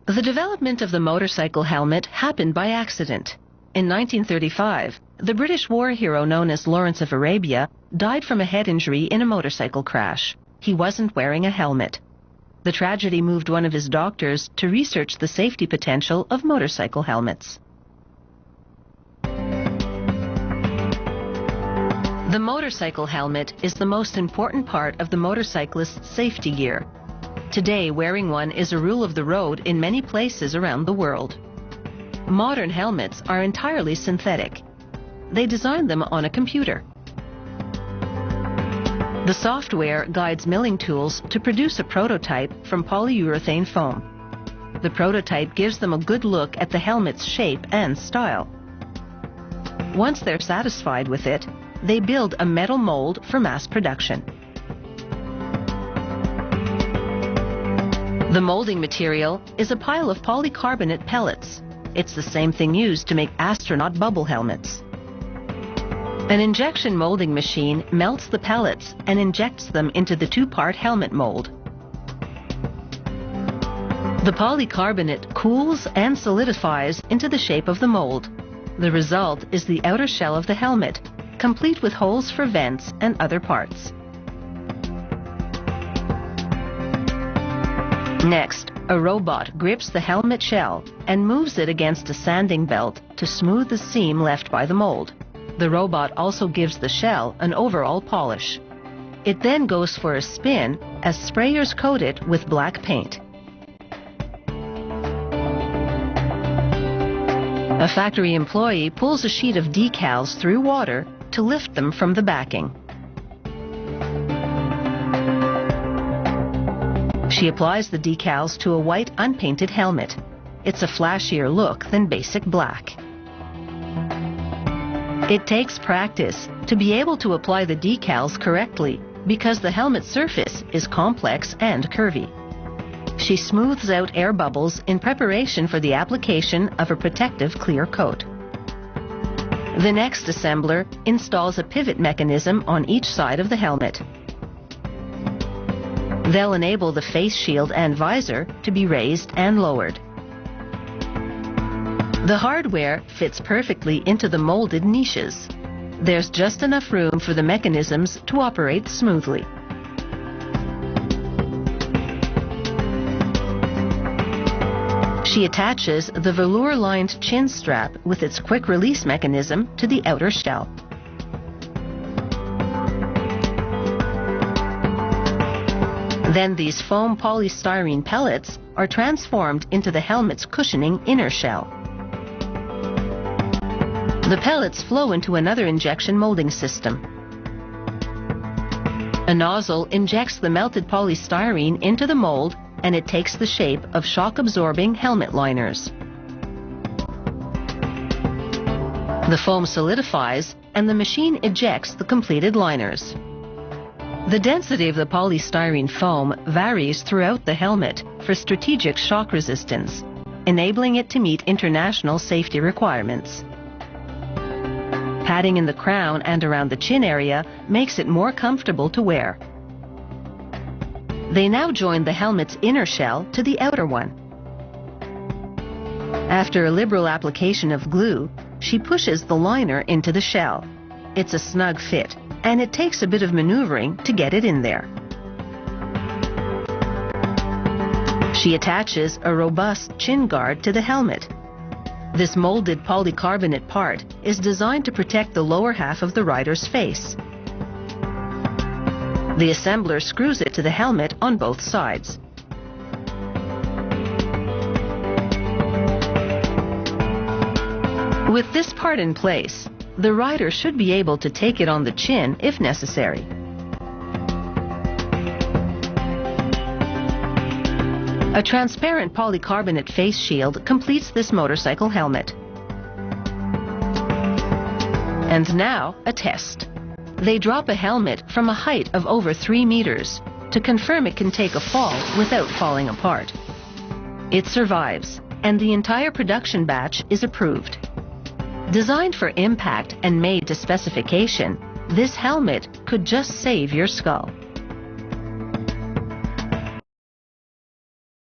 The development of the motorcycle helmet happened by accident. In 1935, the British war hero known as Lawrence of Arabia died from a head injury in a motorcycle crash. He wasn't wearing a helmet. The tragedy moved one of his doctors to research the safety potential of motorcycle helmets. The motorcycle helmet is the most important part of the motorcyclist's safety gear. Today, wearing one is a rule of the road in many places around the world. Modern helmets are entirely synthetic. They design them on a computer. The software guides milling tools to produce a prototype from polyurethane foam. The prototype gives them a good look at the helmet's shape and style. Once they're satisfied with it, they build a metal mold for mass production. The molding material is a pile of polycarbonate pellets. It's the same thing used to make astronaut bubble helmets. An injection molding machine melts the pellets and injects them into the two-part helmet mold. The polycarbonate cools and solidifies into the shape of the mold. The result is the outer shell of the helmet, complete with holes for vents and other parts. Next, a robot grips the helmet shell and moves it against a sanding belt to smooth the seam left by the mold. The robot also gives the shell an overall polish. It then goes for a spin as sprayers coat it with black paint. A factory employee pulls a sheet of decals through water to lift them from the backing. She applies the decals to a white unpainted helmet. It's a flashier look than basic black. It takes practice to be able to apply the decals correctly because the helmet surface is complex and curvy. She smooths out air bubbles in preparation for the application of a protective clear coat. The next assembler installs a pivot mechanism on each side of the helmet. They'll enable the face shield and visor to be raised and lowered. The hardware fits perfectly into the molded niches. There's just enough room for the mechanisms to operate smoothly. She attaches the velour-lined chin strap with its quick-release mechanism to the outer shell. Then these foam polystyrene pellets are transformed into the helmet's cushioning inner shell. The pellets flow into another injection molding system. A nozzle injects the melted polystyrene into the mold and it takes the shape of shock-absorbing helmet liners. The foam solidifies and the machine ejects the completed liners. The density of the polystyrene foam varies throughout the helmet for strategic shock resistance, enabling it to meet international safety requirements. Padding in the crown and around the chin area makes it more comfortable to wear. They now join the helmet's inner shell to the outer one. After a liberal application of glue, she pushes the liner into the shell. It's a snug fit, and it takes a bit of maneuvering to get it in there. She attaches a robust chin guard to the helmet. This molded polycarbonate part is designed to protect the lower half of the rider's face. The assembler screws it to the helmet on both sides. With this part in place, the rider should be able to take it on the chin if necessary. A transparent polycarbonate face shield completes this motorcycle helmet. And now, a test. They drop a helmet from a height of over 3 meters to confirm it can take a fall without falling apart. It survives, and the entire production batch is approved. Designed for impact and made to specification, this helmet could just save your skull.